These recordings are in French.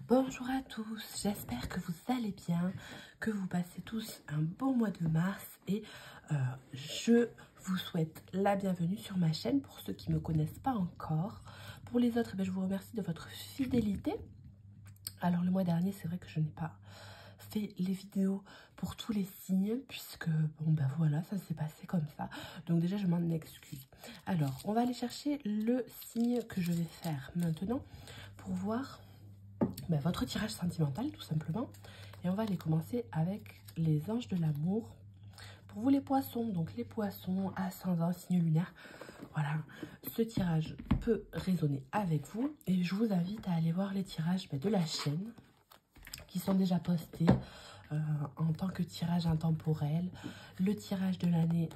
Bonjour à tous, j'espère que vous allez bien, que vous passez tous un beau mois de mars et je vous souhaite la bienvenue sur ma chaîne pour ceux qui ne me connaissent pas encore. Pour les autres, je vous remercie de votre fidélité. Alors le mois dernier, c'est vrai que je n'ai pas fait les vidéos pour tous les signes puisque voilà, ça s'est passé comme ça, donc déjà je m'en excuse. Alors on va aller chercher le signe que je vais faire maintenant pour voir votre tirage sentimental tout simplement, et on va aller commencer avec les anges de l'amour pour vous les poissons. Donc les poissons, ascendant, signe lunaire, voilà, ce tirage peut résonner avec vous et je vous invite à aller voir les tirages de la chaîne qui sont déjà postés en tant que tirage intemporel, le tirage de l'année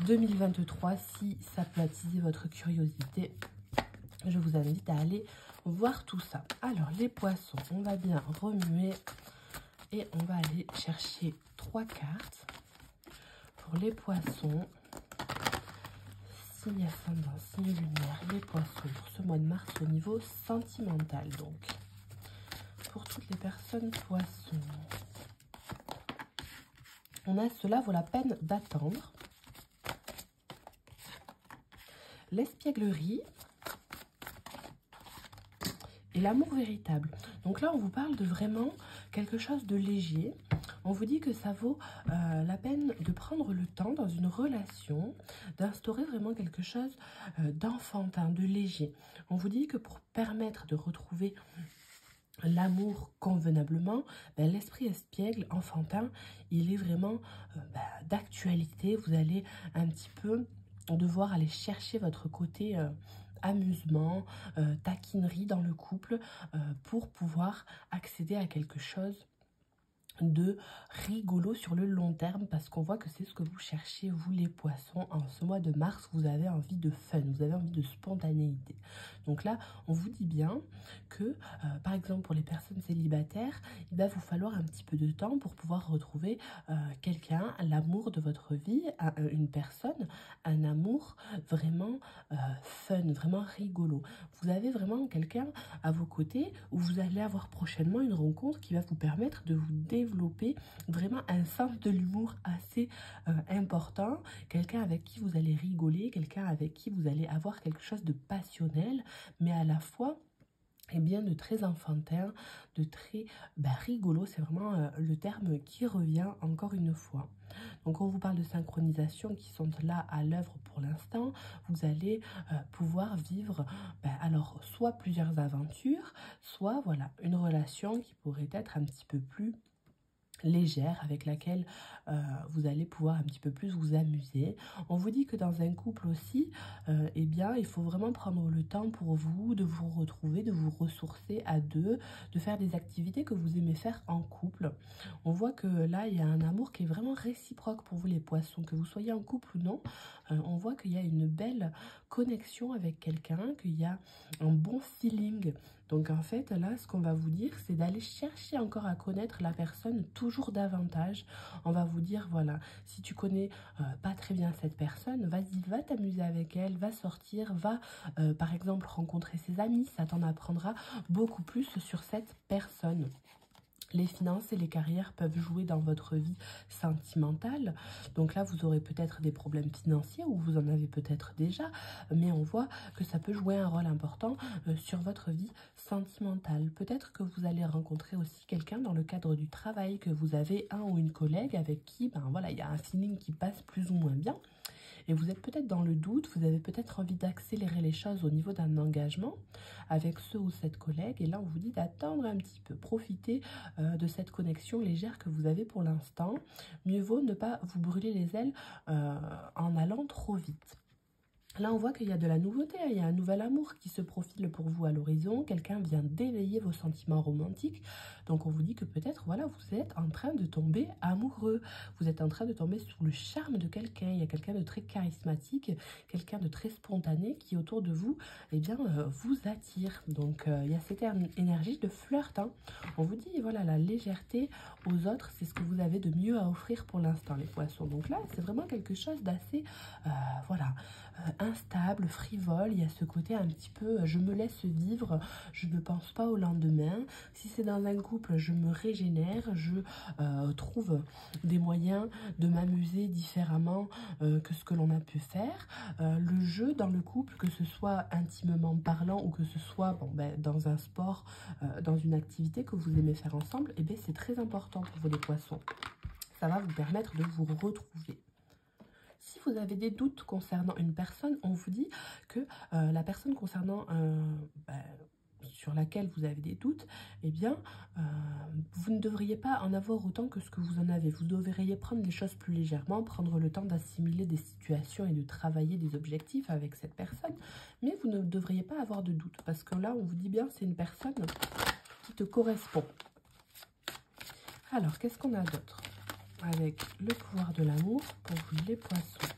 2023. Si ça peut attiser votre curiosité, je vous invite à aller voir tout ça. Alors les poissons, on va bien remuer et on va aller chercher 3 cartes pour les poissons, signe ascendant, signe lunaire, les poissons pour ce mois de mars au niveau sentimental. Donc pour toutes les personnes poissons, on a cela vaut la peine d'attendre, l'espièglerie et l'amour véritable. Donc là, on vous parle de vraiment quelque chose de léger. On vous dit que ça vaut la peine de prendre le temps dans une relation, d'instaurer vraiment quelque chose d'enfantin, de léger. On vous dit que pour permettre de retrouver l'amour convenablement, l'esprit espiègle, enfantin, il est vraiment d'actualité. Vous allez un petit peu devoir aller chercher votre côté amusement, taquinerie dans le couple pour pouvoir accéder à quelque chose de rigolo sur le long terme, parce qu'on voit que c'est ce que vous cherchez, vous les poissons. En ce mois de mars, vous avez envie de fun, vous avez envie de spontanéité. Donc là, on vous dit bien que, par exemple, pour les personnes célibataires, il va vous falloir un petit peu de temps pour pouvoir retrouver quelqu'un, l'amour de votre vie, une personne, un amour vraiment fun, vraiment rigolo. Vous avez vraiment quelqu'un à vos côtés où vous allez avoir prochainement une rencontre qui va vous permettre de vous développer vraiment un sens de l'humour assez important, quelqu'un avec qui vous allez rigoler, quelqu'un avec qui vous allez avoir quelque chose de passionnel, mais à la fois de très enfantin, de très rigolo. C'est vraiment le terme qui revient encore une fois. Donc on vous parle de synchronisation qui sont là à l'œuvre pour l'instant. Vous allez pouvoir vivre alors soit plusieurs aventures, soit voilà une relation qui pourrait être un petit peu plus légère, avec laquelle vous allez pouvoir un petit peu plus vous amuser. On vous dit que dans un couple aussi, il faut vraiment prendre le temps pour vous de vous retrouver, de vous ressourcer à deux, de faire des activités que vous aimez faire en couple. On voit que là, il y a un amour qui est vraiment réciproque pour vous les poissons, que vous soyez en couple ou non. On voit qu'il y a une belle connexion avec quelqu'un, qu'il y a un bon feeling. Donc en fait, là, ce qu'on va vous dire, c'est d'aller chercher encore à connaître la personne toujours davantage. On va vous dire, voilà, si tu connais pas très bien cette personne, vas-y, va t'amuser avec elle, va sortir, va par exemple rencontrer ses amis, ça t'en apprendra beaucoup plus sur cette personne. Les finances et les carrières peuvent jouer dans votre vie sentimentale. Donc là, vous aurez peut-être des problèmes financiers ou vous en avez peut-être déjà, mais on voit que ça peut jouer un rôle important sur votre vie sentimentale. Peut-être que vous allez rencontrer aussi quelqu'un dans le cadre du travail, que vous avez un ou une collègue avec qui, il y a un feeling qui passe plus ou moins bien. Et vous êtes peut-être dans le doute, vous avez peut-être envie d'accélérer les choses au niveau d'un engagement avec ce ou cette collègue. Et là, on vous dit d'attendre un petit peu, profiter de cette connexion légère que vous avez pour l'instant. Mieux vaut ne pas vous brûler les ailes en allant trop vite. Là, on voit qu'il y a de la nouveauté, il y a un nouvel amour qui se profile pour vous à l'horizon. Quelqu'un vient d'éveiller vos sentiments romantiques. Donc, on vous dit que peut-être, voilà, vous êtes en train de tomber amoureux. Vous êtes en train de tomber sous le charme de quelqu'un. Il y a quelqu'un de très charismatique, quelqu'un de très spontané qui, autour de vous, vous attire. Donc, il y a cette énergie de flirt. On vous dit, voilà, la légèreté aux autres, c'est ce que vous avez de mieux à offrir pour l'instant, les poissons. Donc là, c'est vraiment quelque chose d'assez, instable, frivole. Il y a ce côté un petit peu, je me laisse vivre, je ne pense pas au lendemain. Si c'est dans un couple, je me régénère, je trouve des moyens de m'amuser différemment que ce que l'on a pu faire. Le jeu dans le couple, que ce soit intimement parlant ou que ce soit bon, dans un sport, dans une activité que vous aimez faire ensemble, et c'est très important pour vous les poissons. Ça va vous permettre de vous retrouver. Si vous avez des doutes concernant une personne, on vous dit que la personne concernant sur laquelle vous avez des doutes, eh bien, vous ne devriez pas en avoir autant que ce que vous en avez. Vous devriez prendre les choses plus légèrement, prendre le temps d'assimiler des situations et de travailler des objectifs avec cette personne. Mais vous ne devriez pas avoir de doute, parce que là, on vous dit bien, c'est une personne qui te correspond. Alors, qu'est-ce qu'on a d'autre avec le pouvoir de l'amour pour les poissons?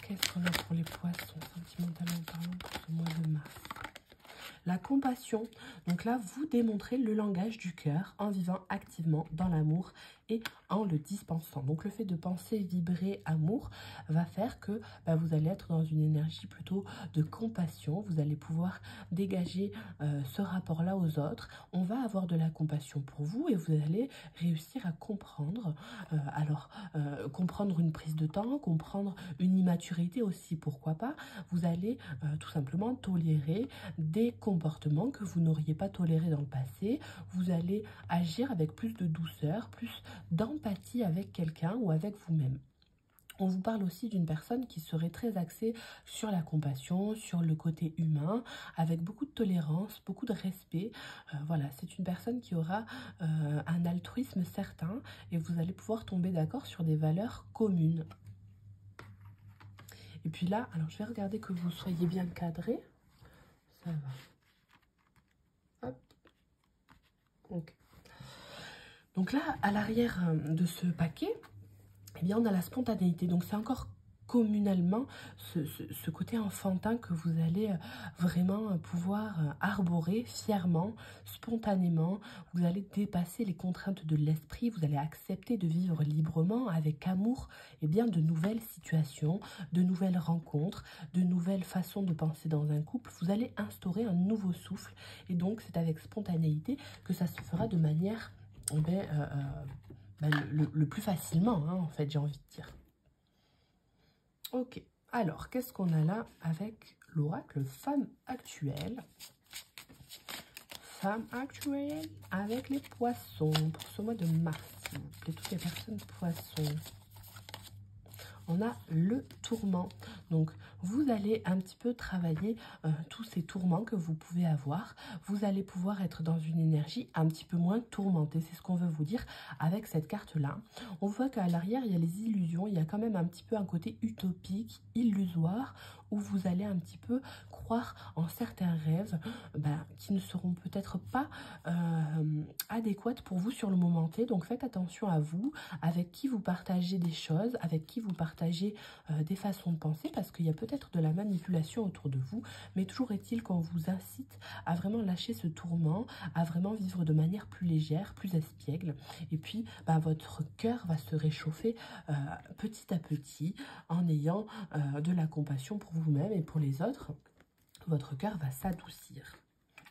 Qu'est-ce qu'on a pour les poissons, sentimentalement parlant, pour ce mois de mars? La compassion. Donc là, vous démontrez le langage du cœur en vivant activement dans l'amour et en le dispensant. Donc le fait de penser, vibrer amour va faire que vous allez être dans une énergie plutôt de compassion. Vous allez pouvoir dégager ce rapport-là aux autres. On va avoir de la compassion pour vous et vous allez réussir à comprendre. Comprendre une prise de temps, comprendre une immaturité aussi, pourquoi pas. Vous allez tout simplement tolérer des comportements que vous n'auriez pas tolérés dans le passé. Vous allez agir avec plus de douceur, plus d'empathie avec quelqu'un ou avec vous-même. On vous parle aussi d'une personne qui serait très axée sur la compassion, sur le côté humain, avec beaucoup de tolérance, beaucoup de respect. Voilà, c'est une personne qui aura un altruisme certain et vous allez pouvoir tomber d'accord sur des valeurs communes. Et puis là, alors je vais regarder que vous soyez bien cadré. Ça va. Hop. Ok. Donc là, à l'arrière de ce paquet, eh bien, on a la spontanéité. Donc, c'est encore communalement ce côté enfantin que vous allez vraiment pouvoir arborer fièrement, spontanément. Vous allez dépasser les contraintes de l'esprit. Vous allez accepter de vivre librement, avec amour, eh bien, de nouvelles situations, de nouvelles rencontres, de nouvelles façons de penser dans un couple. Vous allez instaurer un nouveau souffle. Et donc, c'est avec spontanéité que ça se fera de manière le plus facilement, hein, en fait, j'ai envie de dire. Ok, alors, qu'est-ce qu'on a là avec l'oracle femme actuelle? Femme actuelle avec les poissons pour ce mois de mars, s'il vous plaît, toutes les personnes poissons. On a le tourment. Donc, vous allez un petit peu travailler tous ces tourments que vous pouvez avoir. Vous allez pouvoir être dans une énergie un petit peu moins tourmentée. C'est ce qu'on veut vous dire avec cette carte-là. On voit qu'à l'arrière, il y a les illusions. Il y a quand même un petit peu un côté utopique, illusoire, où vous allez un petit peu croire en certains rêves qui ne seront peut-être pas adéquates pour vous sur le moment T. Donc, faites attention à vous, avec qui vous partagez des choses, avec qui vous partagez des façons de penser, parce qu'il y a peut-être de la manipulation autour de vous, mais toujours est-il qu'on vous incite à vraiment lâcher ce tourment, à vraiment vivre de manière plus légère, plus espiègle, et puis votre cœur va se réchauffer petit à petit en ayant de la compassion pour vous-même et pour les autres. Votre cœur va s'adoucir.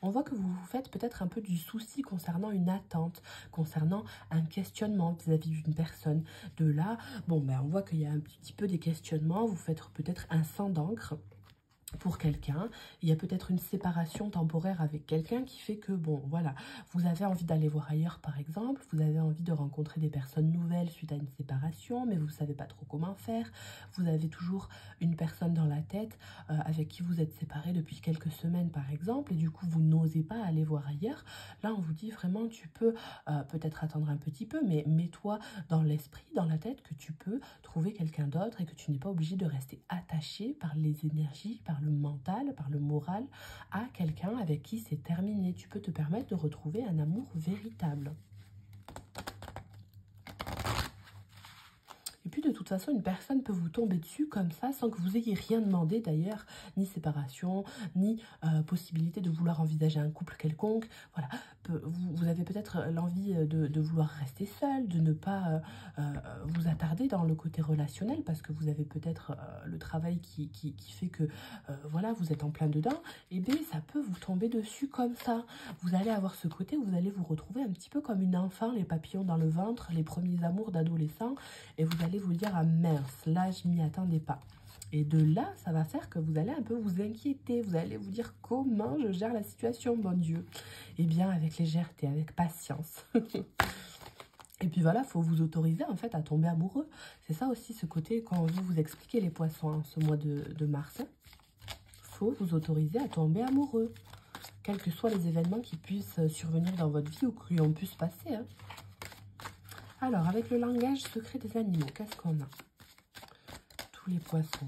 On voit que vous vous faites peut-être un peu du souci concernant une attente, concernant un questionnement vis-à-vis d'une personne. De là, on voit qu'il y a un petit peu des questionnements, vous faites peut-être un sang d'encre pour quelqu'un. Il y a peut-être une séparation temporaire avec quelqu'un qui fait que, voilà, vous avez envie d'aller voir ailleurs, par exemple, vous avez envie de rencontrer des personnes nouvelles suite à une séparation, mais vous ne savez pas trop comment faire. Vous avez toujours une personne dans la tête avec qui vous êtes séparés depuis quelques semaines, par exemple, et du coup, vous n'osez pas aller voir ailleurs. Là, on vous dit vraiment, tu peux peut-être attendre un petit peu, mais mets-toi dans l'esprit, dans la tête, que tu peux trouver quelqu'un d'autre et que tu n'es pas obligé de rester attaché par les énergies, par le mental, par le moral, à quelqu'un avec qui c'est terminé. Tu peux te permettre de retrouver un amour véritable. Et puis de toute façon, une personne peut vous tomber dessus comme ça, sans que vous ayez rien demandé d'ailleurs, ni séparation, ni possibilité de vouloir envisager un couple quelconque. Voilà, vous avez peut-être l'envie de vouloir rester seul, de ne pas vous attarder dans le côté relationnel, parce que vous avez peut-être le travail qui fait que voilà, vous êtes en plein dedans. Et bien, ça peut vous tomber dessus comme ça. Vous allez avoir ce côté où vous allez vous retrouver un petit peu comme une enfant, les papillons dans le ventre, les premiers amours d'adolescent, et vous allez vous dire, ah mince, là je m'y attendais pas. Et de là, ça va faire que vous allez un peu vous inquiéter, vous allez vous dire, comment je gère la situation, bon Dieu? Eh bien, avec légèreté, avec patience. Et puis voilà, il faut vous autoriser en fait à tomber amoureux. C'est ça aussi ce côté quand on veut vous expliquer les poissons, hein, ce mois de mars. Faut vous autoriser à tomber amoureux, quels que soient les événements qui puissent survenir dans votre vie ou qui ont pu se passer. Hein. Alors, avec le langage secret des animaux, qu'est-ce qu'on a? Tous les poissons.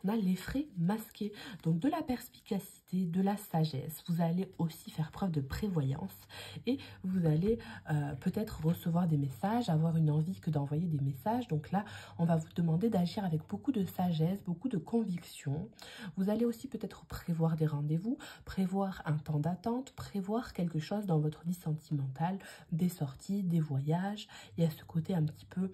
On a l'effraie masqué, donc de la perspicacité, de la sagesse. Vous allez aussi faire preuve de prévoyance et vous allez peut-être recevoir des messages, avoir une envie que d'envoyer des messages. Donc là, on va vous demander d'agir avec beaucoup de sagesse, beaucoup de conviction. Vous allez aussi peut-être prévoir des rendez-vous, prévoir un temps d'attente, prévoir quelque chose dans votre vie sentimentale, des sorties, des voyages. Il y a ce côté un petit peu,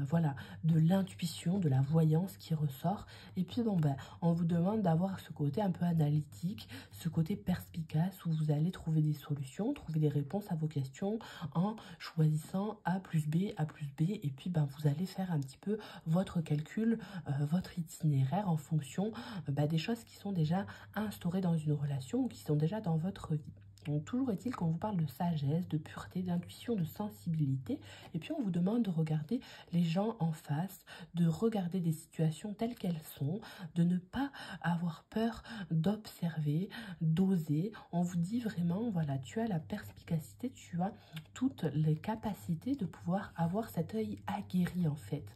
voilà, de l'intuition, de la voyance qui ressort. Et puis bon, ben, on vous demande d'avoir ce côté un peu analytique, ce côté perspicace où vous allez trouver des solutions, trouver des réponses à vos questions en choisissant A plus B, et puis ben, vous allez faire un petit peu votre calcul, votre itinéraire en fonction des choses qui sont déjà instaurées dans une relation ou qui sont déjà dans votre vie. Donc, toujours est-il qu'on vous parle de sagesse, de pureté, d'intuition, de sensibilité. Et puis, on vous demande de regarder les gens en face, de regarder des situations telles qu'elles sont, de ne pas avoir peur d'observer, d'oser. On vous dit vraiment, voilà, tu as la perspicacité, tu as toutes les capacités de pouvoir avoir cet œil aguerri, en fait.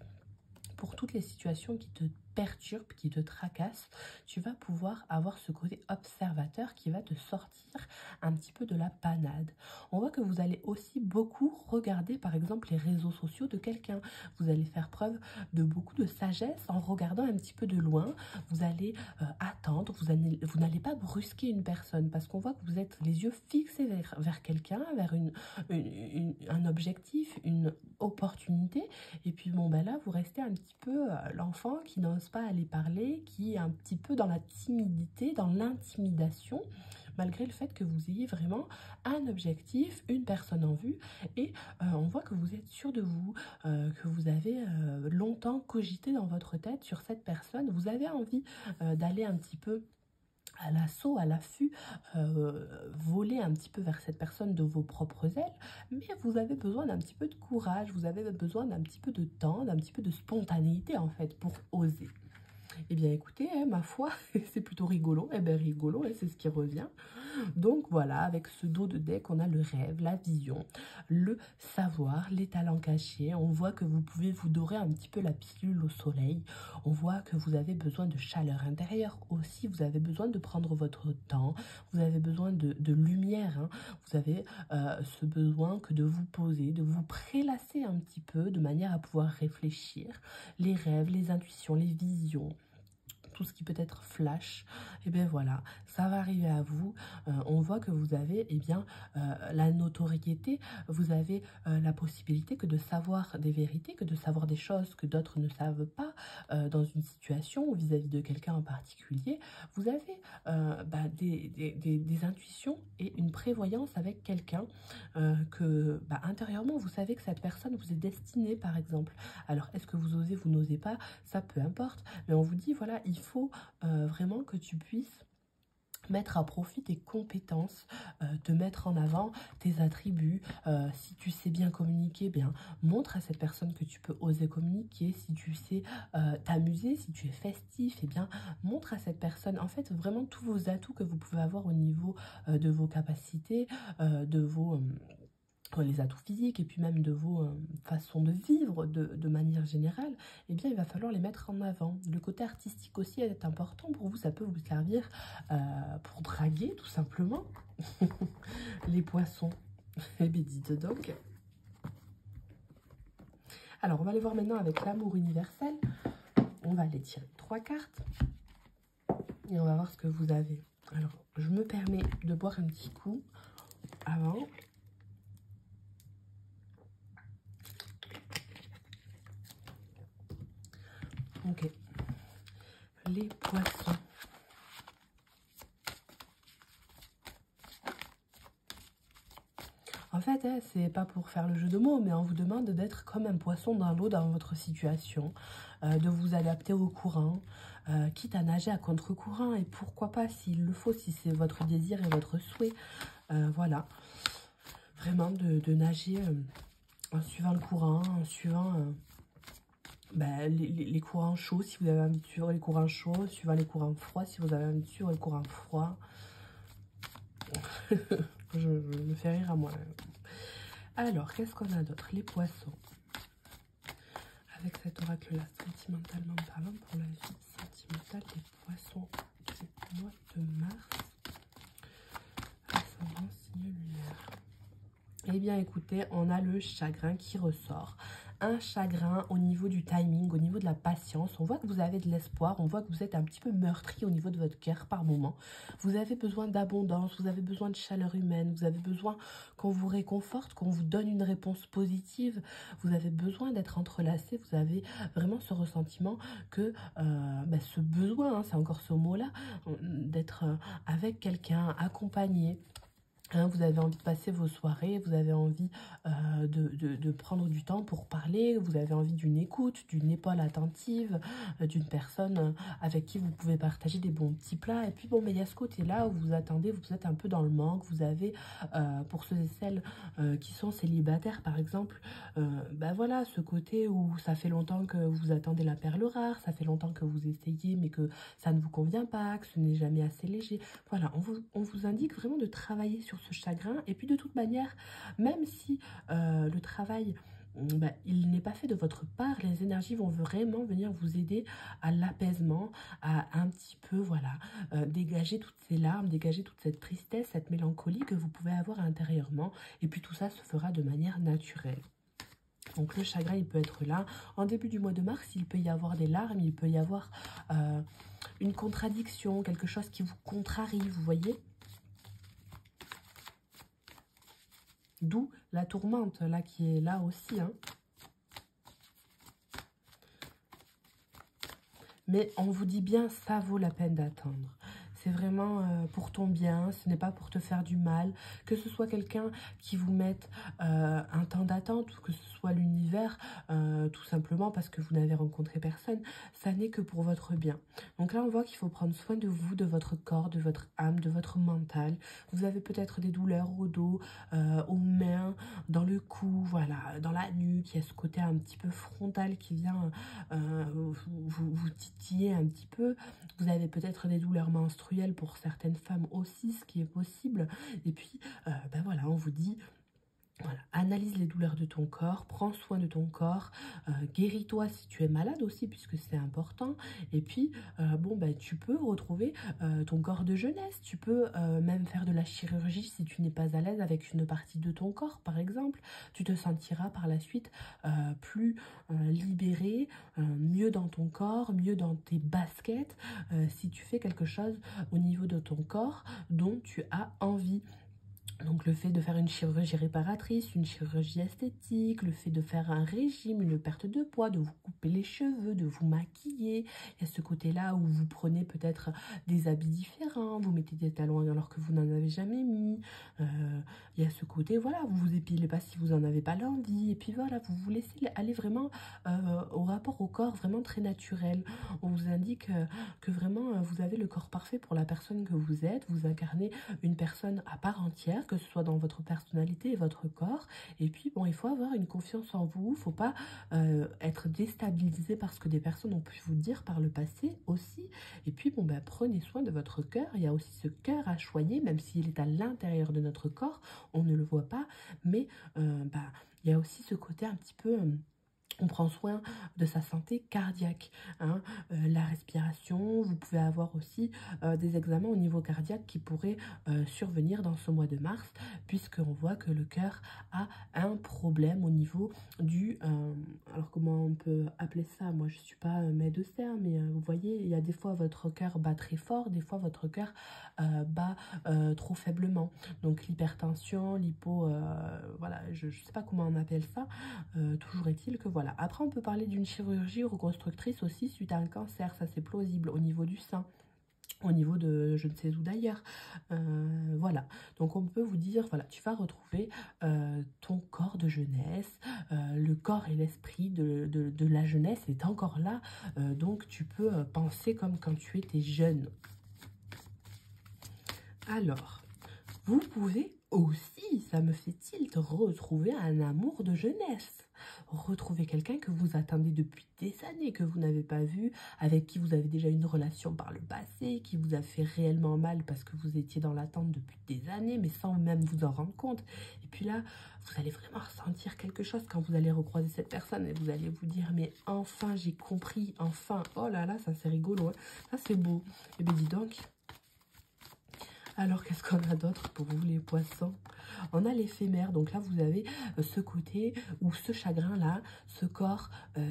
Pour toutes les situations qui te perturbent, qui te tracassent, tu vas pouvoir avoir ce côté observateur qui va te sortir un petit peu de la panade. On voit que vous allez aussi beaucoup regarder par exemple les réseaux sociaux de quelqu'un. Vous allez faire preuve de beaucoup de sagesse en regardant un petit peu de loin. Vous allez attendre, vous n'allez pas brusquer une personne parce qu'on voit que vous êtes les yeux fixés vers quelqu'un, vers un objectif, une opportunité. Et puis bon, ben là, vous restez un petit peu l'enfant qui n'ose pas aller parler, qui est un petit peu dans la timidité, dans l'intimidation, malgré le fait que vous ayez vraiment un objectif, une personne en vue, et on voit que vous êtes sûr de vous, que vous avez longtemps cogité dans votre tête sur cette personne, vous avez envie d'aller un petit peu à l'assaut, à l'affût, voler un petit peu vers cette personne de vos propres ailes, mais vous avez besoin d'un petit peu de courage, vous avez besoin d'un petit peu de temps, d'un petit peu de spontanéité en fait pour oser. Eh bien écoutez, hein, ma foi, c'est plutôt rigolo, eh bien rigolo, hein, c'est ce qui revient. Donc voilà, avec ce dos de deck, on a le rêve, la vision, le savoir, les talents cachés. On voit que vous pouvez vous dorer un petit peu la pilule au soleil. On voit que vous avez besoin de chaleur intérieure aussi. Vous avez besoin de prendre votre temps. Vous avez besoin de lumière. Hein. Vous avez ce besoin que de vous poser, de vous prélasser un petit peu de manière à pouvoir réfléchir. Les rêves, les intuitions, les visions. Tout ce qui peut être flash, et bien voilà, ça va arriver à vous. On voit que vous avez la notoriété, vous avez la possibilité que de savoir des vérités, que de savoir des choses que d'autres ne savent pas dans une situation ou vis-à-vis de quelqu'un en particulier. Vous avez des intuitions et une prévoyance avec quelqu'un que intérieurement vous savez que cette personne vous est destinée par exemple. Alors est-ce que vous osez, vous n'osez pas, ça peu importe, mais on vous dit voilà, il faut vraiment que tu puisses mettre à profit tes compétences, te mettre en avant tes attributs. Si tu sais bien communiquer, bien montre à cette personne que tu peux oser communiquer. Si tu sais t'amuser, si tu es festif, eh bien montre à cette personne en fait vraiment tous vos atouts que vous pouvez avoir au niveau de vos capacités, de vos les atouts physiques et puis même de vos façons de vivre de manière générale, eh bien il va falloir les mettre en avant. Le côté artistique aussi est important pour vous, ça peut vous servir pour draguer tout simplement les poissons. Eh bien dites donc. Alors, on va aller voir maintenant avec l'amour universel. On va aller tirer 3 cartes. Et on va voir ce que vous avez. Alors, je me permets de boire un petit coup avant. Ok. Les poissons. En fait, c'est pas pour faire le jeu de mots, mais on vous demande d'être comme un poisson dans l'eau dans votre situation, de vous adapter au courant, quitte à nager à contre-courant, et pourquoi pas, s'il le faut, si c'est votre désir et votre souhait, voilà. Vraiment de nager en suivant le courant, en suivant les courants chauds, si vous avez envie de suivre les courants chauds, suivant les courants froids, si vous avez envie de suivre les courants froids. je me fais rire à moi. Alors, qu'est-ce qu'on a d'autre? Les poissons. Avec cet oracle-là, sentimentalement parlant, pour la vie sentimentale des poissons du mois de mars. Ascendant signe lunaire. Eh bien, écoutez, on a le chagrin qui ressort. Un chagrin au niveau du timing, au niveau de la patience. On voit que vous avez de l'espoir, on voit que vous êtes un petit peu meurtri au niveau de votre cœur par moment. Vous avez besoin d'abondance, vous avez besoin de chaleur humaine, vous avez besoin qu'on vous réconforte, qu'on vous donne une réponse positive. Vous avez besoin d'être entrelacé, vous avez vraiment ce ressentiment que ce besoin, hein, c'est encore ce mot-là, d'être avec quelqu'un, accompagné. Hein, vous avez envie de passer vos soirées, vous avez envie de prendre du temps pour parler, vous avez envie d'une écoute, d'une épaule attentive, d'une personne avec qui vous pouvez partager des bons petits plats. Et puis bon, mais il y a ce côté-là où vous attendez, vous êtes un peu dans le manque, vous avez, pour ceux et celles qui sont célibataires par exemple, voilà, ce côté où ça fait longtemps que vous attendez la perle rare, ça fait longtemps que vous essayez mais que ça ne vous convient pas, que ce n'est jamais assez léger. Voilà, on vous indique vraiment de travailler sur ce chagrin. Et puis de toute manière, même si le travail il n'est pas fait de votre part, les énergies vont vraiment venir vous aider à l'apaisement, à un petit peu voilà dégager toutes ces larmes, dégager toute cette tristesse, cette mélancolie que vous pouvez avoir intérieurement. Et puis tout ça se fera de manière naturelle. Donc le chagrin, il peut être là. En début du mois de mars, il peut y avoir des larmes, il peut y avoir une contradiction, quelque chose qui vous contrarie, vous voyez. D'où la tourmente, là, qui est là aussi. Hein. Mais on vous dit bien, ça vaut la peine d'attendre. C'est vraiment pour ton bien, ce n'est pas pour te faire du mal. Que ce soit quelqu'un qui vous mette un temps d'attente ou que ce soit l'univers, tout simplement parce que vous n'avez rencontré personne, ça n'est que pour votre bien. Donc là, on voit qu'il faut prendre soin de vous, de votre corps, de votre âme, de votre mental. Vous avez peut-être des douleurs au dos, aux mains, dans le cou, voilà, dans la nuque. Il y a ce côté un petit peu frontal qui vient vous titiller un petit peu. Vous avez peut-être des douleurs menstruelles pour certaines femmes aussi, ce qui est possible. Et puis, voilà, on vous dit... Voilà, analyse les douleurs de ton corps, prends soin de ton corps, guéris-toi si tu es malade aussi, puisque c'est important. Et puis, tu peux retrouver ton corps de jeunesse. Tu peux même faire de la chirurgie si tu n'es pas à l'aise avec une partie de ton corps, par exemple. Tu te sentiras par la suite plus libéré, mieux dans ton corps, mieux dans tes baskets, si tu fais quelque chose au niveau de ton corps dont tu as envie. Donc le fait de faire une chirurgie réparatrice, une chirurgie esthétique, le fait de faire un régime, une perte de poids, de vous couper les cheveux, de vous maquiller. Il y a ce côté-là où vous prenez peut-être des habits différents, vous mettez des talons alors que vous n'en avez jamais mis. Il y a ce côté, voilà, vous vous épilez pas si vous n'en avez pas l'envie. Et puis voilà, vous vous laissez aller vraiment au rapport au corps, vraiment très naturel. On vous indique que vraiment vous avez le corps parfait pour la personne que vous êtes. Vous incarnez une personne à part entière, que ce soit dans votre personnalité et votre corps. Et puis, bon, il faut avoir une confiance en vous. Il ne faut pas être déstabilisé par ce que des personnes ont pu vous dire par le passé aussi. Et puis, prenez soin de votre cœur. Il y a aussi ce cœur à choyer, même s'il est à l'intérieur de notre corps. On ne le voit pas. Mais il y a aussi ce côté un petit peu... On prend soin de sa santé cardiaque, hein, la respiration. Vous pouvez avoir aussi des examens au niveau cardiaque qui pourraient survenir dans ce mois de mars, puisqu'on voit que le cœur a un problème au niveau du... alors comment on peut appeler ça? Moi je ne suis pas médecin, mais vous voyez, il y a des fois votre cœur bat très fort, des fois votre cœur bat trop faiblement. Donc l'hypertension, voilà, je ne sais pas comment on appelle ça. Toujours est-il que voilà. Après, on peut parler d'une chirurgie reconstructrice aussi suite à un cancer. Ça, c'est plausible au niveau du sein, au niveau de je ne sais où d'ailleurs. Voilà. Donc, on peut vous dire, voilà, tu vas retrouver ton corps de jeunesse. Le corps et l'esprit de la jeunesse est encore là. Donc, tu peux penser comme quand tu étais jeune. Alors, vous pouvez aussi, ça me fait tilt, retrouver un amour de jeunesse. Retrouver quelqu'un que vous attendez depuis des années, que vous n'avez pas vu, avec qui vous avez déjà une relation par le passé, qui vous a fait réellement mal parce que vous étiez dans l'attente depuis des années, mais sans même vous en rendre compte. Et puis là, vous allez vraiment ressentir quelque chose quand vous allez recroiser cette personne et vous allez vous dire, mais enfin j'ai compris, enfin, oh là là, ça c'est rigolo, hein. Ça c'est beau. Et bien dis donc... Alors, qu'est-ce qu'on a d'autre pour vous, les poissons? On a l'éphémère. Donc là, vous avez ce côté ou ce chagrin-là, ce corps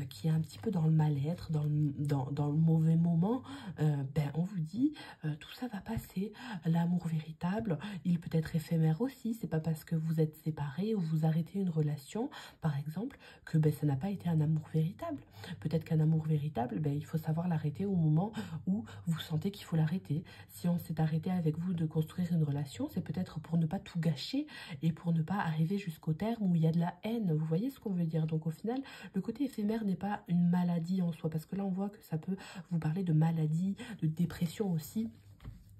qui est un petit peu dans le mal-être, dans le mauvais moment. Ben, on vous dit, tout ça va passer. L'amour véritable, il peut être éphémère aussi. C'est pas parce que vous êtes séparés ou vous arrêtez une relation, par exemple, que ben, ça n'a pas été un amour véritable. Peut-être qu'un amour véritable, ben, il faut savoir l'arrêter au moment où vous sentez qu'il faut l'arrêter. Si on s'est arrêté avec vous de construire une relation, c'est peut-être pour ne pas tout gâcher et pour ne pas arriver jusqu'au terme où il y a de la haine. Vous voyez ce qu'on veut dire? Donc au final, le côté éphémère n'est pas une maladie en soi, parce que là on voit que ça peut vous parler de maladie, de dépression aussi.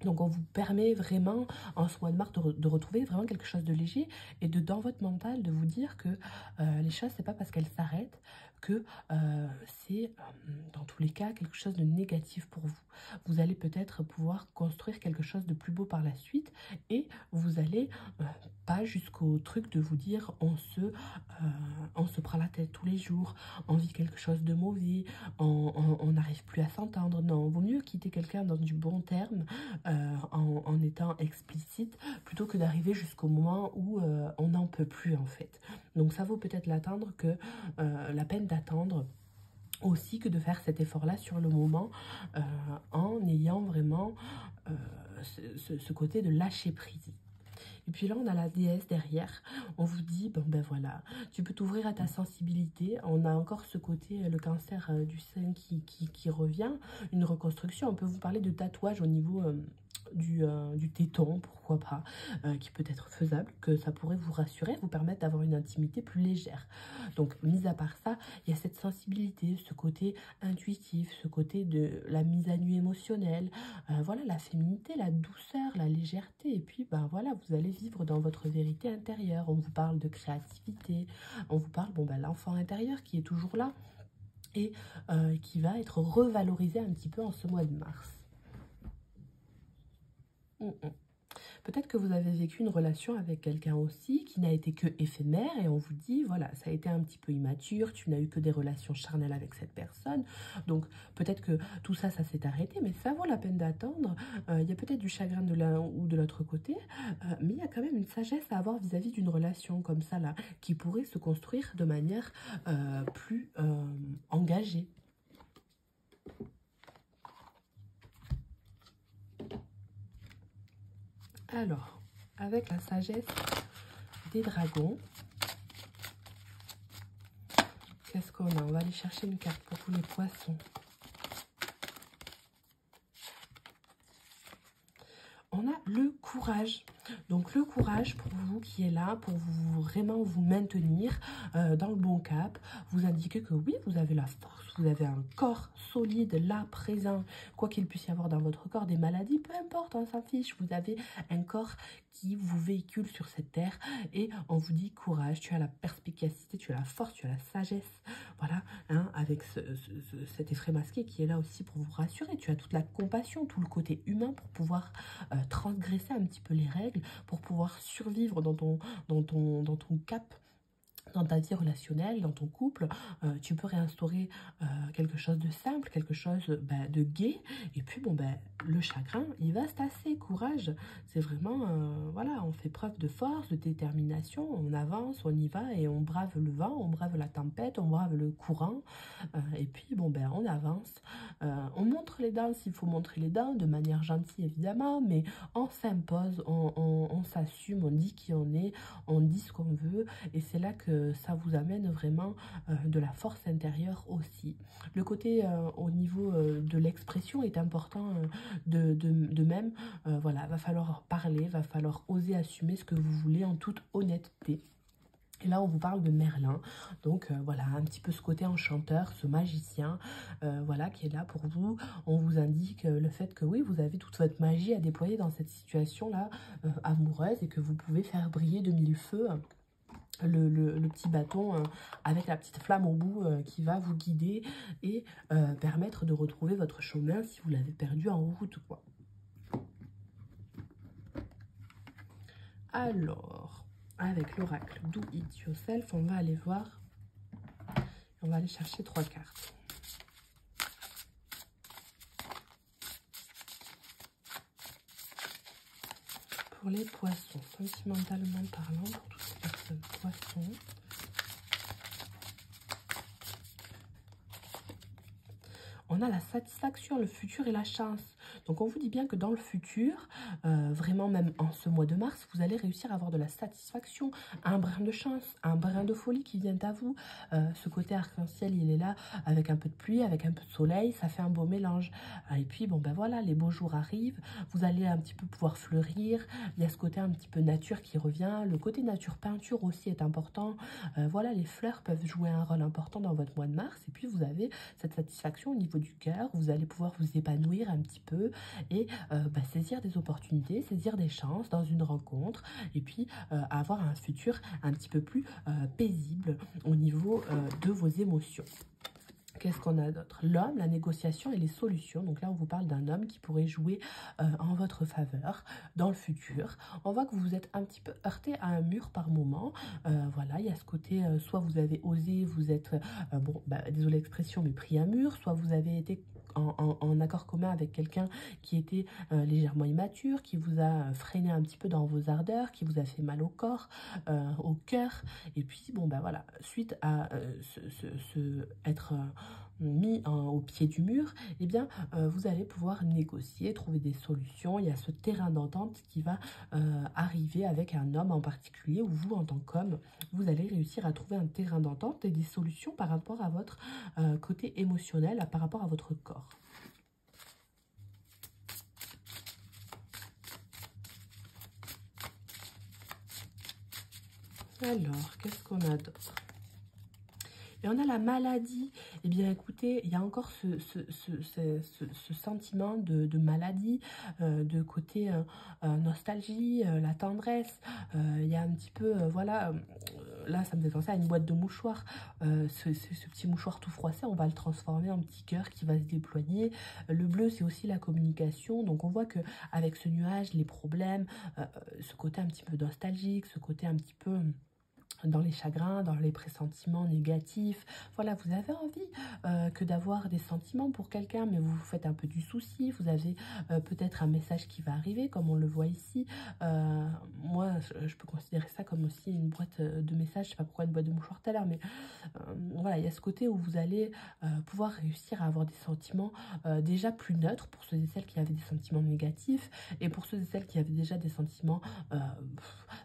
Donc on vous permet vraiment en ce mois de mars de retrouver vraiment quelque chose de léger et de dans votre mental de vous dire que les choses, c'est pas parce qu'elles s'arrêtent que c'est dans tous les cas quelque chose de négatif pour vous. Vous allez peut-être pouvoir construire quelque chose de plus beau par la suite et vous allez pas jusqu'au truc de vous dire on se prend la tête tous les jours, on vit quelque chose de mauvais, on n'arrive plus à s'entendre. Non, vaut mieux quitter quelqu'un dans du bon terme en étant explicite plutôt que d'arriver jusqu'au moment où on n'en peut plus en fait. Donc ça vaut peut-être l'attendre que la peine d'attendre aussi que de faire cet effort-là sur le moment en ayant vraiment ce côté de lâcher prise. Et puis là, on a la déesse derrière. On vous dit, bon ben voilà, tu peux t'ouvrir à ta sensibilité. On a encore ce côté, le cancer du sein qui revient, une reconstruction. On peut vous parler de tatouage au niveau du téton, pourquoi pas, qui peut être faisable, que ça pourrait vous rassurer, vous permettre d'avoir une intimité plus légère. Donc, mis à part ça, il y a cette sensibilité, ce côté intuitif, ce côté de la mise à nu émotionnelle, voilà, la féminité, la douceur, la légèreté, et puis, ben voilà, vous allez vivre dans votre vérité intérieure. On vous parle de créativité, on vous parle, bon, ben l'enfant intérieur qui est toujours là, et qui va être revalorisé un petit peu en ce mois de mars. Peut-être que vous avez vécu une relation avec quelqu'un aussi qui n'a été que éphémère et on vous dit, voilà, ça a été un petit peu immature, tu n'as eu que des relations charnelles avec cette personne. Donc peut-être que tout ça, ça s'est arrêté, mais ça vaut la peine d'attendre. Il y a peut-être du chagrin de l'un ou de l'autre côté, mais il y a quand même une sagesse à avoir vis-à-vis d'une relation comme ça, là, qui pourrait se construire de manière plus engagée. Alors, avec la sagesse des dragons, qu'est-ce qu'on a? On va aller chercher une carte pour tous les poissons. On a le courage. Donc le courage pour vous qui est là, pour vous vraiment vous maintenir dans le bon cap, vous indiquer que oui, vous avez la force, vous avez un corps solide, là, présent, quoi qu'il puisse y avoir dans votre corps, des maladies, peu importe, on s'en fiche, vous avez un corps qui vous véhicule sur cette terre et on vous dit courage, tu as la perspicacité, tu as la force, tu as la sagesse, voilà, hein, avec cet effet masqué qui est là aussi pour vous rassurer, tu as toute la compassion, tout le côté humain pour pouvoir transgresser un petit peu les règles, pour pouvoir survivre dans ton cap, dans ta vie relationnelle, dans ton couple, tu peux réinstaurer quelque chose de simple, quelque chose de gai. Et puis, bon, le chagrin, il va se tasser. Courage. C'est vraiment, voilà, on fait preuve de force, de détermination. On avance, on y va et on brave le vent, on brave la tempête, on brave le courant. Et puis, bon, on avance. On montre les dents s'il faut montrer les dents, de manière gentille, évidemment. Mais on s'impose, on s'assume, on dit qui on est, on dit ce qu'on veut. Et c'est là que ça vous amène vraiment de la force intérieure aussi. Le côté au niveau de l'expression est important de même. Voilà, va falloir parler, va falloir oser assumer ce que vous voulez en toute honnêteté. Et là, on vous parle de Merlin, donc voilà, un petit peu ce côté enchanteur, ce magicien, voilà, qui est là pour vous. On vous indique le fait que oui, vous avez toute votre magie à déployer dans cette situation-là amoureuse et que vous pouvez faire briller de mille feux le petit bâton avec la petite flamme au bout qui va vous guider et permettre de retrouver votre chemin si vous l'avez perdu en route, quoi. Alors, avec l'oracle Do It Yourself, on va aller voir, on va aller chercher 3 cartes. Pour les poissons, sentimentalement parlant, pour toutes les personnes poissons, on a la satisfaction, le futur et la chance. Donc on vous dit bien que dans le futur, vraiment même en ce mois de mars, vous allez réussir à avoir de la satisfaction, un brin de chance, un brin de folie qui vient à vous. Ce côté arc-en-ciel, il est là avec un peu de pluie, avec un peu de soleil, ça fait un beau mélange. Et puis bon voilà, les beaux jours arrivent, vous allez un petit peu pouvoir fleurir. Il y a ce côté un petit peu nature qui revient, le côté nature peinture aussi est important. Voilà, les fleurs peuvent jouer un rôle important dans votre mois de mars. Et puis vous avez cette satisfaction au niveau du cœur, vous allez pouvoir vous épanouir un petit peu et saisir des opportunités, saisir des chances dans une rencontre et puis avoir un futur un petit peu plus paisible au niveau de vos émotions. Qu'est-ce qu'on a d'autre? L'homme, la négociation et les solutions. Donc là, on vous parle d'un homme qui pourrait jouer en votre faveur dans le futur. On voit que vous êtes un petit peu heurté à un mur par moment. Voilà, il y a ce côté, soit vous avez osé, vous êtes, désolé l'expression, mais pris un mur, soit vous avez été en accord commun avec quelqu'un qui était légèrement immature, qui vous a freiné un petit peu dans vos ardeurs, qui vous a fait mal au corps, au cœur. Et puis, voilà, suite à être mis au pied du mur, eh bien, vous allez pouvoir négocier, trouver des solutions. Il y a ce terrain d'entente qui va arriver avec un homme en particulier, où vous, en tant qu'homme, vous allez réussir à trouver un terrain d'entente et des solutions par rapport à votre côté émotionnel, par rapport à votre corps. Alors, qu'est-ce qu'on a d'autre? Et on a la maladie. Eh bien, écoutez, il y a encore ce sentiment de maladie, de côté nostalgie, la tendresse. Il y a un petit peu, voilà, là, ça me fait penser à une boîte de mouchoirs. Ce petit mouchoir tout froissé, on va le transformer en petit cœur qui va se déployer. Le bleu, c'est aussi la communication. Donc, on voit que avec ce nuage, les problèmes, ce côté un petit peu nostalgique, ce côté un petit peu dans les chagrins, dans les pressentiments négatifs. Voilà, vous avez envie que d'avoir des sentiments pour quelqu'un, mais vous vous faites un peu du souci. Vous avez peut-être un message qui va arriver, comme on le voit ici. Moi, je peux considérer ça comme aussi une boîte de messages. Je sais pas pourquoi une boîte de mouchoirs tout à l'heure, mais voilà, il y a ce côté où vous allez pouvoir réussir à avoir des sentiments déjà plus neutres pour ceux et celles qui avaient des sentiments négatifs, et pour ceux et celles qui avaient déjà des sentiments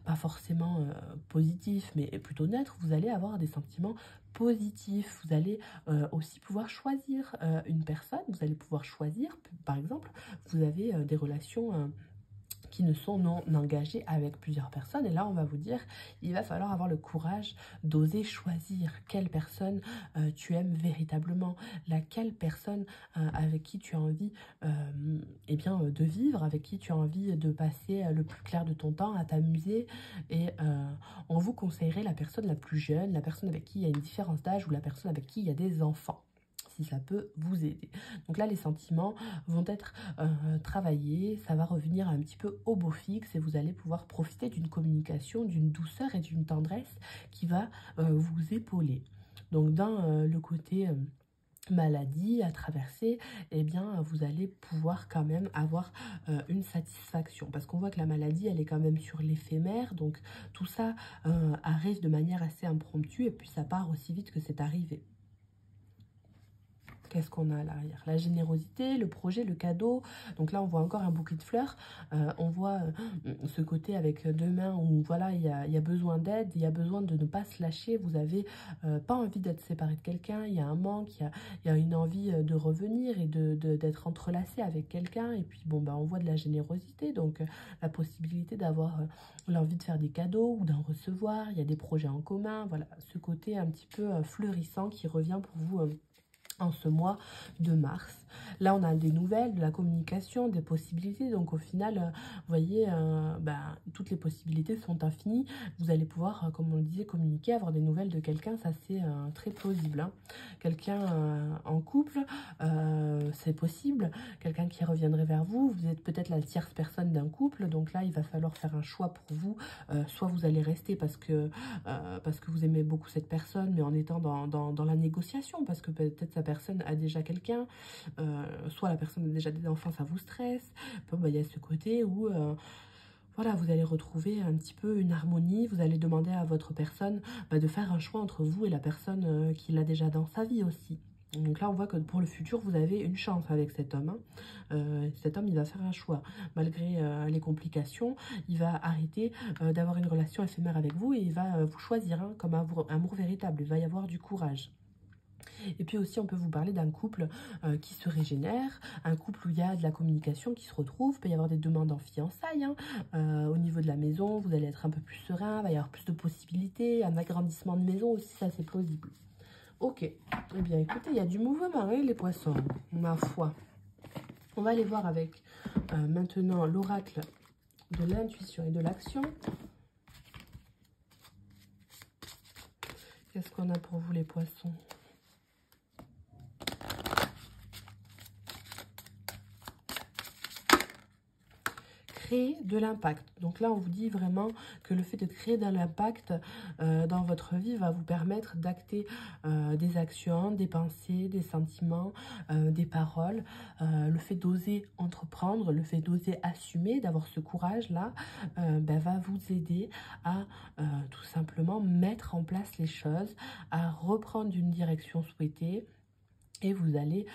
pas forcément positifs, mais plutôt neutres, vous allez avoir des sentiments positifs. Vous allez aussi pouvoir choisir une personne, vous allez pouvoir choisir, par exemple, vous avez des relations qui ne sont non engagés avec plusieurs personnes. Et là, on va vous dire, il va falloir avoir le courage d'oser choisir quelle personne tu aimes véritablement, laquelle personne avec qui tu as envie de vivre, avec qui tu as envie de passer le plus clair de ton temps à t'amuser. Et on vous conseillerait la personne la plus jeune, la personne avec qui il y a une différence d'âge ou la personne avec qui il y a des enfants. si ça peut vous aider. Donc là, les sentiments vont être travaillés, ça va revenir un petit peu au beau fixe et vous allez pouvoir profiter d'une communication, d'une douceur et d'une tendresse qui va vous épauler. Donc dans le côté maladie à traverser, eh bien vous allez pouvoir quand même avoir une satisfaction, parce qu'on voit que la maladie elle est quand même sur l'éphémère, donc tout ça arrive de manière assez impromptue et puis ça part aussi vite que c'est arrivé. Qu'est-ce qu'on a à l'arrière? La générosité, le projet, le cadeau. Donc là, on voit encore un bouquet de fleurs. On voit ce côté avec deux mains où voilà, il y a besoin d'aide, il y a besoin de ne pas se lâcher. Vous n'avez pas envie d'être séparé de quelqu'un. Il y a un manque, il y a une envie de revenir et d'être entrelacé avec quelqu'un. Et puis, bon, on voit de la générosité. Donc, la possibilité d'avoir l'envie de faire des cadeaux ou d'en recevoir. Il y a des projets en commun. Voilà, ce côté un petit peu fleurissant qui revient pour vous en ce mois de mars. Là, on a des nouvelles, de la communication, des possibilités. Donc, au final, vous voyez, toutes les possibilités sont infinies. Vous allez pouvoir, comme on le disait, communiquer, avoir des nouvelles de quelqu'un. Ça, c'est très plausible. Hein. Quelqu'un en couple, c'est possible. Quelqu'un qui reviendrait vers vous. Vous êtes peut-être la tierce personne d'un couple. Donc là, il va falloir faire un choix pour vous. Soit vous allez rester parce que vous aimez beaucoup cette personne, mais en étant dans la négociation, parce que peut-être sa personne a déjà quelqu'un, soit la personne a déjà des enfants, ça vous stresse. Il y a ce côté où voilà, vous allez retrouver un petit peu une harmonie, vous allez demander à votre personne de faire un choix entre vous et la personne qui l'a déjà dans sa vie aussi. Donc là, on voit que pour le futur, vous avez une chance avec cet homme. Hein. Cet homme, il va faire un choix. Malgré les complications, il va arrêter d'avoir une relation éphémère avec vous et il va vous choisir comme amour véritable. Il va y avoir du courage. Et puis aussi, on peut vous parler d'un couple qui se régénère, un couple où il y a de la communication qui se retrouve, il peut y avoir des demandes en fiançailles. Hein. Au niveau de la maison, vous allez être un peu plus serein, il va y avoir plus de possibilités, un agrandissement de maison aussi, ça c'est plausible. Ok, eh bien écoutez, il y a du mouvement, hein, les poissons, ma foi. On va aller voir avec maintenant l'oracle de l'intuition et de l'action. Qu'est-ce qu'on a pour vous les poissons ? Créer de l'impact. Donc là, on vous dit vraiment que le fait de créer de l'impact dans votre vie va vous permettre d'acter des actions, des pensées, des sentiments, des paroles. Le fait d'oser entreprendre, le fait d'oser assumer, d'avoir ce courage-là, va vous aider à tout simplement mettre en place les choses, à reprendre une direction souhaitée. Et vous allez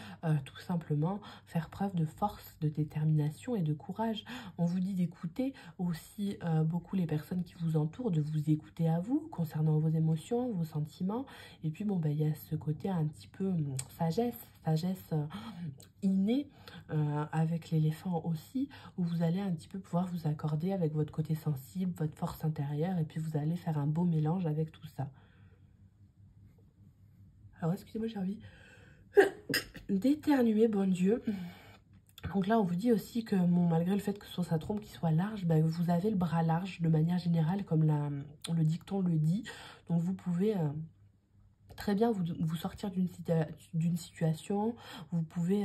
tout simplement faire preuve de force, de détermination et de courage. On vous dit d'écouter aussi beaucoup les personnes qui vous entourent, de vous écouter à vous concernant vos émotions, vos sentiments. Et puis, il y a ce côté un petit peu sagesse innée avec l'éléphant aussi, où vous allez un petit peu pouvoir vous accorder avec votre côté sensible, votre force intérieure, et puis vous allez faire un beau mélange avec tout ça. Alors, excusez-moi, j'ai envie d'éternuer, bon Dieu. Donc là, on vous dit aussi que malgré le fait que ce soit sa trompe qui soit large, vous avez le bras large de manière générale, comme le dicton le dit. Donc vous pouvez très bien vous sortir d'une situation. Vous pouvez...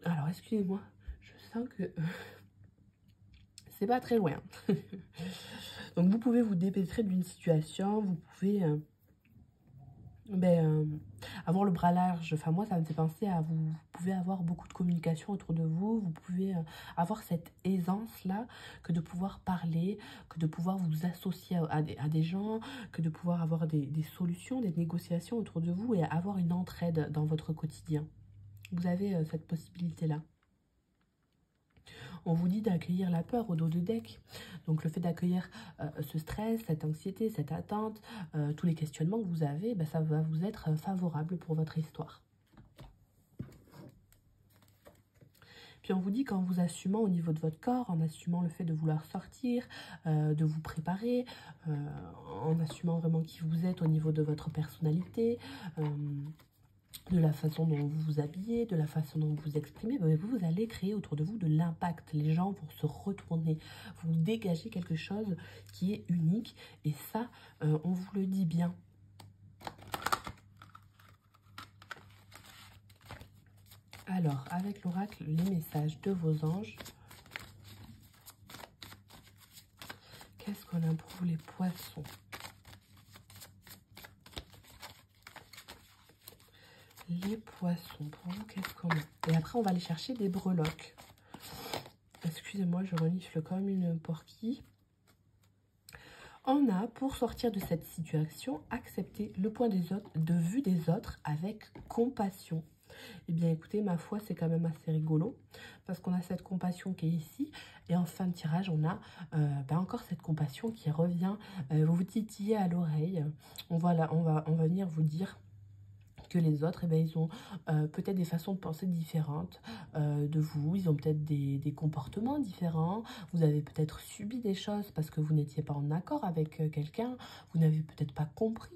Alors, excusez-moi, je sens que c'est pas très loin. Donc vous pouvez vous dépêtrer d'une situation, vous pouvez... avoir le bras large, enfin moi ça me fait penser à vous pouvez avoir beaucoup de communication autour de vous, vous pouvez avoir cette aisance là, que de pouvoir parler, que de pouvoir vous associer à des gens, que de pouvoir avoir des solutions, des négociations autour de vous et avoir une entraide dans votre quotidien. Vous avez cette possibilité là. On vous dit d'accueillir la peur au dos de deck. Donc le fait d'accueillir ce stress, cette anxiété, cette attente, tous les questionnements que vous avez, ça va vous être favorable pour votre histoire. Puis on vous dit qu'en vous assumant au niveau de votre corps, en assumant le fait de vouloir sortir, de vous préparer, en assumant vraiment qui vous êtes au niveau de votre personnalité, de la façon dont vous vous habillez, de la façon dont vous vous exprimez, vous allez créer autour de vous de l'impact. Les gens vont se retourner, vous dégagez quelque chose qui est unique. Et ça, on vous le dit bien. Alors, avec l'oracle, les messages de vos anges. Qu'est-ce qu'on a pour vous, les poissons? Les poissons, pour vous, qu'est-ce qu'on a? Et après, on va aller chercher des breloques. Excusez-moi, je renifle comme une porquille. On a, pour sortir de cette situation, accepté le point de vue des autres avec compassion. Eh bien, écoutez, ma foi, c'est quand même assez rigolo parce qu'on a cette compassion qui est ici. Et en fin de tirage, on a encore cette compassion qui revient vous titiller à l'oreille. On va venir vous dire que les autres, eh bien, ils ont peut-être des façons de penser différentes de vous. Ils ont peut-être des comportements différents. Vous avez peut-être subi des choses parce que vous n'étiez pas en accord avec quelqu'un. Vous n'avez peut-être pas compris.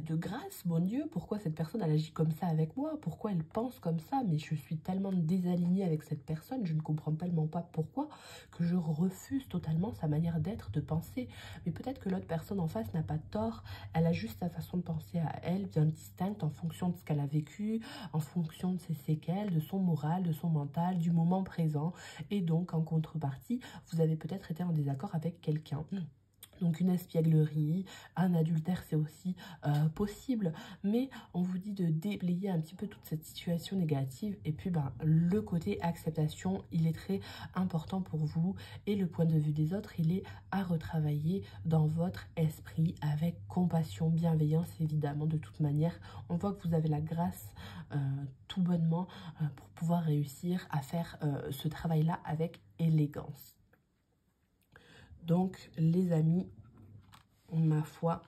De grâce, mon Dieu, pourquoi cette personne elle agit comme ça avec moi, pourquoi elle pense comme ça, mais je suis tellement désalignée avec cette personne, je ne comprends tellement pas pourquoi, que je refuse totalement sa manière d'être, de penser. Mais peut-être que l'autre personne en face n'a pas tort, elle a juste sa façon de penser à elle, bien distincte en fonction de ce qu'elle a vécu, en fonction de ses séquelles, de son moral, de son mental, du moment présent, et donc en contrepartie, vous avez peut-être été en désaccord avec quelqu'un. Donc une espièglerie, un adultère, c'est aussi possible. Mais on vous dit de déblayer un petit peu toute cette situation négative. Et puis le côté acceptation, il est très important pour vous. Et le point de vue des autres, il est à retravailler dans votre esprit avec compassion, bienveillance, évidemment. De toute manière, on voit que vous avez la grâce tout bonnement pour pouvoir réussir à faire ce travail-là avec élégance. Donc, les amis, ma foi,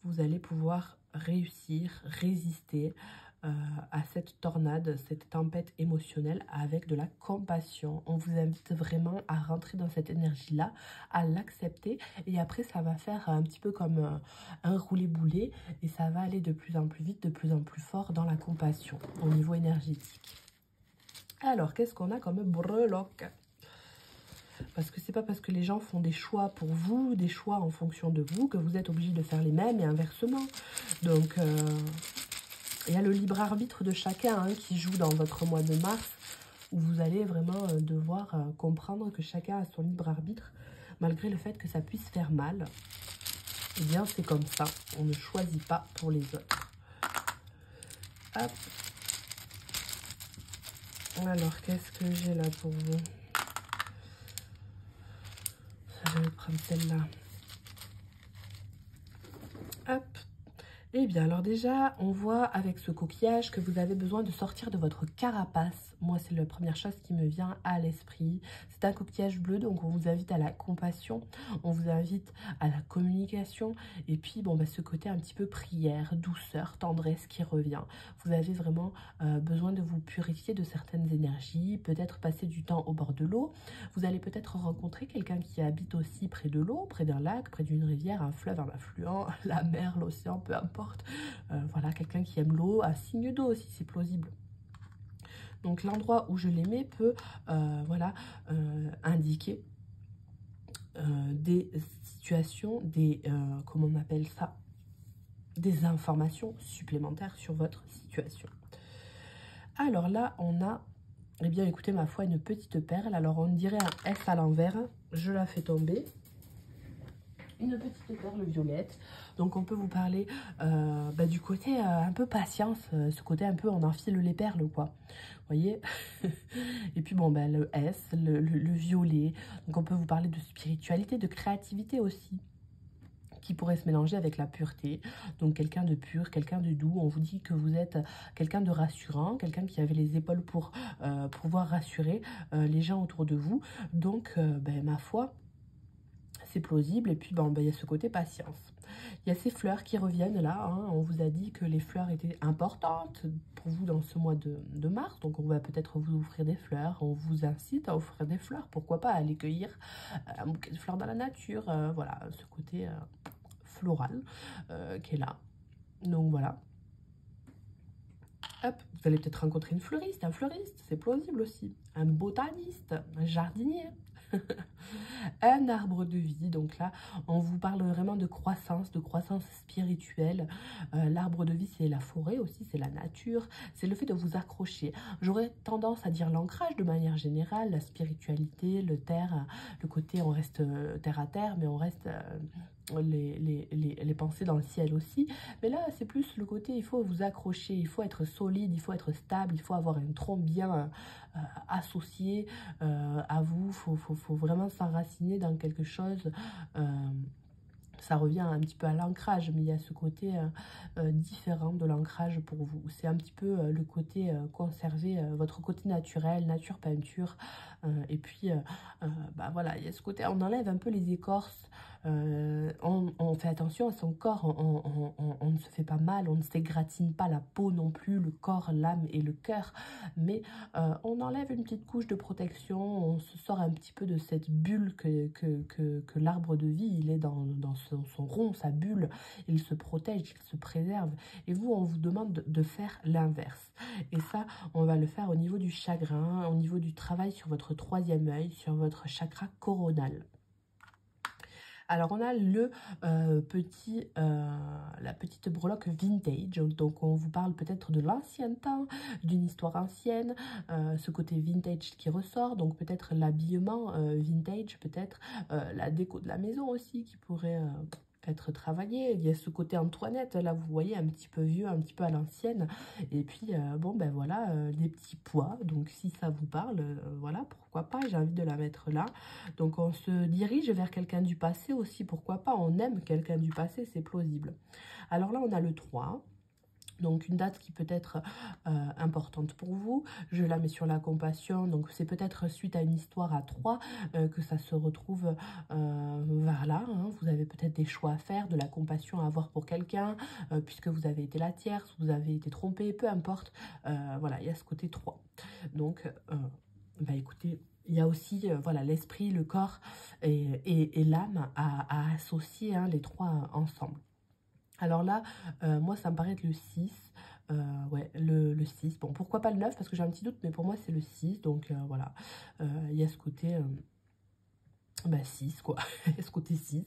vous allez pouvoir réussir, résister à cette tornade, cette tempête émotionnelle avec de la compassion. On vous invite vraiment à rentrer dans cette énergie-là, à l'accepter. Et après, ça va faire un petit peu comme un roulé-boulé. Et ça va aller de plus en plus vite, de plus en plus fort dans la compassion au niveau énergétique. Alors, qu'est-ce qu'on a comme breloque ? Parce que c'est pas parce que les gens font des choix pour vous, des choix en fonction de vous, que vous êtes obligé de faire les mêmes et inversement. Donc, il y a le libre arbitre de chacun qui joue dans votre mois de mars, où vous allez vraiment devoir comprendre que chacun a son libre arbitre, malgré le fait que ça puisse faire mal. Eh bien, c'est comme ça. On ne choisit pas pour les autres. Hop. Alors, qu'est-ce que j'ai là pour vous ? Je vais prendre celle-là. Hop. Eh bien, alors déjà, on voit avec ce coquillage que vous avez besoin de sortir de votre carapace. Moi, c'est la première chose qui me vient à l'esprit. C'est un coquillage bleu, donc on vous invite à la compassion, on vous invite à la communication. Et puis, ce côté un petit peu prière, douceur, tendresse qui revient. Vous avez vraiment besoin de vous purifier de certaines énergies, peut-être passer du temps au bord de l'eau. Vous allez peut-être rencontrer quelqu'un qui habite aussi près de l'eau, près d'un lac, près d'une rivière, un fleuve, un affluent, la mer, l'océan, peu importe. Voilà, quelqu'un qui aime l'eau, un signe d'eau aussi, c'est plausible. Donc l'endroit où je les mets peut indiquer des situations, comment on appelle ça, des informations supplémentaires sur votre situation. Alors là, on a, eh bien écoutez, ma foi, une petite perle. Alors on dirait un S à l'envers, je la fais tomber. Une petite perle violette. Donc on peut vous parler du côté un peu patience, ce côté un peu on enfile les perles quoi. Vous voyez. Et puis le S, le violet. Donc on peut vous parler de spiritualité, de créativité aussi, qui pourrait se mélanger avec la pureté. Donc quelqu'un de pur, quelqu'un de doux. On vous dit que vous êtes quelqu'un de rassurant, quelqu'un qui avait les épaules pour pouvoir rassurer les gens autour de vous. Donc ma foi, c'est plausible. Et puis il y a ce côté patience. Il y a ces fleurs qui reviennent là. On vous a dit que les fleurs étaient importantes pour vous dans ce mois de mars. Donc on va peut-être vous offrir des fleurs. On vous incite à offrir des fleurs. Pourquoi pas aller cueillir un bouquet de fleurs dans la nature. Voilà, ce côté floral qui est là. Donc voilà. Hop, vous allez peut-être rencontrer une fleuriste, un fleuriste, c'est plausible aussi. Un botaniste, un jardinier. Un arbre de vie. Donc là, on vous parle vraiment de croissance spirituelle. L'arbre de vie, c'est la forêt aussi, c'est la nature, c'est le fait de vous accrocher. J'aurais tendance à dire l'ancrage de manière générale, la spiritualité, le terre, le côté on reste terre à terre, mais on reste les pensées dans le ciel aussi. Mais là, c'est plus le côté, il faut vous accrocher, il faut être solide, il faut être stable, il faut avoir un tronc bien associé à vous. Faut vraiment s'enraciner dans quelque chose. Ça revient un petit peu à l'ancrage, mais il y a ce côté différent de l'ancrage pour vous. C'est un petit peu le côté conserver votre côté naturel, nature peinture. Et puis, bah voilà, il y a ce côté, on enlève un peu les écorces. On fait attention à son corps, on ne se fait pas mal, on ne s'égratine pas la peau non plus, le corps, l'âme et le cœur. Mais on enlève une petite couche de protection, on se sort un petit peu de cette bulle que l'arbre de vie, il est dans son rond, sa bulle, il se protège, il se préserve. Et vous, on vous demande de faire l'inverse. Et ça, on va le faire au niveau du chagrin, au niveau du travail sur votre troisième œil, sur votre chakra coronal. Alors, on a le la petite breloque vintage. Donc, on vous parle peut-être de l'ancien temps, d'une histoire ancienne, ce côté vintage qui ressort. Donc, peut-être l'habillement vintage, peut-être la déco de la maison aussi qui pourrait être travaillé. Il y a ce côté Antoinette, là, vous voyez, un petit peu vieux, un petit peu à l'ancienne. Et puis, bon, ben voilà, des petits pois. Donc, si ça vous parle, voilà, pourquoi pas, j'ai envie de la mettre là. Donc, on se dirige vers quelqu'un du passé aussi, pourquoi pas, on aime quelqu'un du passé, c'est plausible. Alors là, on a le 3. Donc, une date qui peut être importante pour vous. Je la mets sur la compassion. Donc, c'est peut-être suite à une histoire à 3 que ça se retrouve vers là. Hein. Vous avez peut-être des choix à faire, de la compassion à avoir pour quelqu'un, puisque vous avez été la tierce, vous avez été trompé, peu importe. Voilà, il y a ce côté 3. Donc, bah écoutez, il y a aussi voilà, l'esprit, le corps et l'âme à associer hein, les trois ensemble. Alors là, moi, ça me paraît être le 6. Ouais, le 6. Bon, pourquoi pas le 9? Parce que j'ai un petit doute, mais pour moi, c'est le 6. Donc, voilà. Il y a ce côté... bah, 6, quoi. Il y a ce côté 6.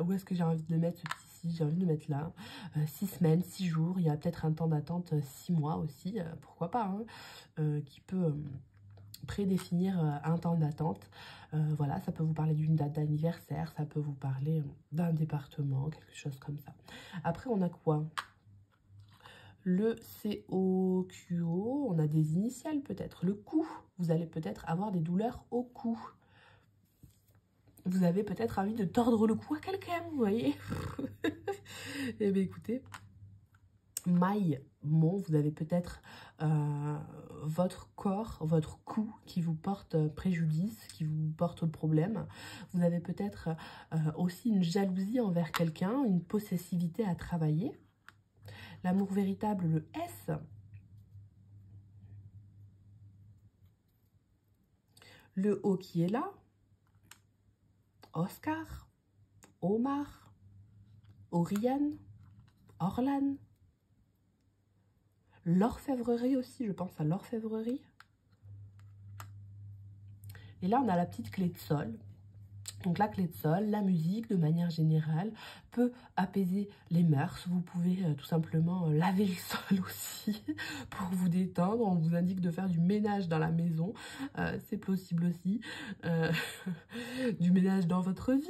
Où est-ce que j'ai envie de le mettre, ce petit 6? J'ai envie de le mettre là. 6 semaines, 6 jours. Il y a peut-être un temps d'attente 6 mois aussi. Pourquoi pas, hein, qui peut... prédéfinir un temps d'attente. Voilà, ça peut vous parler d'une date d'anniversaire, ça peut vous parler d'un département, quelque chose comme ça. Après, on a quoi? Le COQO, on a des initiales peut-être. Le cou, vous allez peut-être avoir des douleurs au cou. Vous avez peut-être envie de tordre le cou à quelqu'un, vous voyez. Eh bien, écoutez... Maille, bon, vous avez peut-être votre corps, votre cou qui vous porte préjudice, qui vous porte le problème. Vous avez peut-être aussi une jalousie envers quelqu'un, une possessivité à travailler. L'amour véritable, le S. Le O qui est là. Oscar, Omar, Oriane, Orlan. L'orfèvrerie aussi, je pense à l'orfèvrerie. Et là, on a la petite clé de sol. Donc la clé de sol, la musique de manière générale peut apaiser les mœurs. Vous pouvez tout simplement laver le sol aussi pour vous détendre. On vous indique de faire du ménage dans la maison. C'est possible aussi. Du ménage dans votre vie.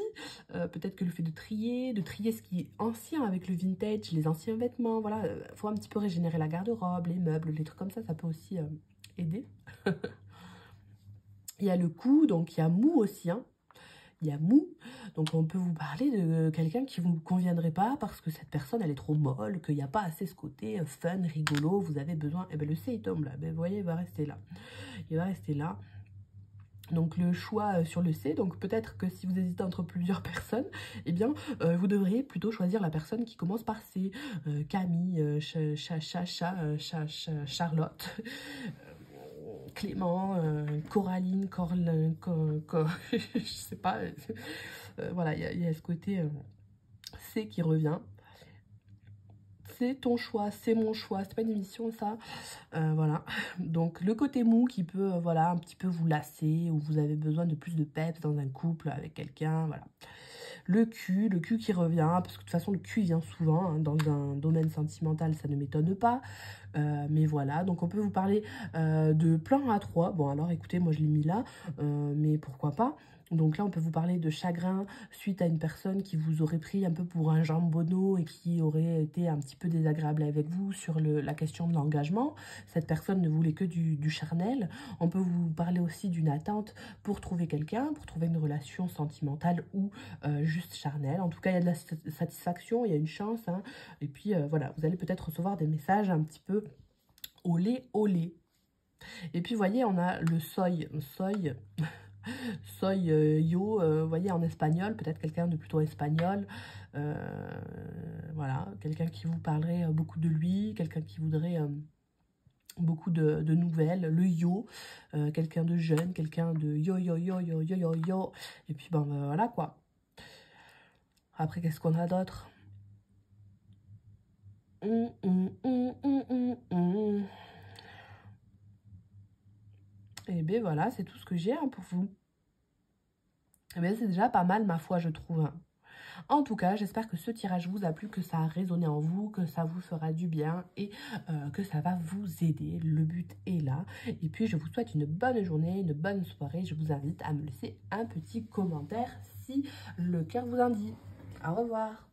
Peut-être que le fait de trier ce qui est ancien avec le vintage, les anciens vêtements. Voilà, faut un petit peu régénérer la garde-robe, les meubles, les trucs comme ça. Ça peut aussi aider. Il y a le cou, donc il y a mou aussi, hein. Il y a mou, donc on peut vous parler de quelqu'un qui ne vous conviendrait pas parce que cette personne, elle est trop molle, qu'il n'y a pas assez ce côté fun, rigolo, vous avez besoin... Et bien le C, il tombe là, ben, vous voyez, il va rester là. Il va rester là. Donc le choix sur le C, donc peut-être que si vous hésitez entre plusieurs personnes, eh bien vous devriez plutôt choisir la personne qui commence par C. Camille, Charlotte... Clément, Coraline, je sais pas, voilà, il y a ce côté C qui revient. c'est ton choix, c'est mon choix, c'est pas une émission ça. Voilà, donc le côté mou qui peut, voilà, un petit peu vous lasser, ou vous avez besoin de plus de peps dans un couple avec quelqu'un, voilà. Le cul qui revient, parce que de toute façon le cul vient souvent, hein, dans un domaine sentimental, ça ne m'étonne pas. Mais voilà, donc on peut vous parler de plan A3. Bon alors écoutez, moi je l'ai mis là, mais pourquoi pas. Donc là, on peut vous parler de chagrin suite à une personne qui vous aurait pris un peu pour un jambonneau et qui aurait été un petit peu désagréable avec vous sur la question de l'engagement. Cette personne ne voulait que du charnel. On peut vous parler aussi d'une attente pour trouver quelqu'un, pour trouver une relation sentimentale ou juste charnelle. En tout cas, il y a de la satisfaction, il y a une chance, hein. Et puis voilà, vous allez peut-être recevoir des messages un petit peu olé, olé. Et puis, vous voyez, on a le soy, soy yo, vous voyez, en espagnol, peut-être quelqu'un de plutôt espagnol, voilà, quelqu'un qui vous parlerait beaucoup de lui, quelqu'un qui voudrait beaucoup de nouvelles, le yo, quelqu'un de jeune, quelqu'un de yo, yo, yo, yo, yo, yo, yo, et puis ben voilà quoi. Après, qu'est-ce qu'on a d'autre? Et bien voilà, c'est tout ce que j'ai, hein, pour vous. Et bien c'est déjà pas mal, ma foi, je trouve, hein. En tout cas, j'espère que ce tirage vous a plu, que ça a résonné en vous, que ça vous fera du bien et que ça va vous aider. Le but est là. Et puis, je vous souhaite une bonne journée, une bonne soirée. Je vous invite à me laisser un petit commentaire si le cœur vous en dit. Au revoir.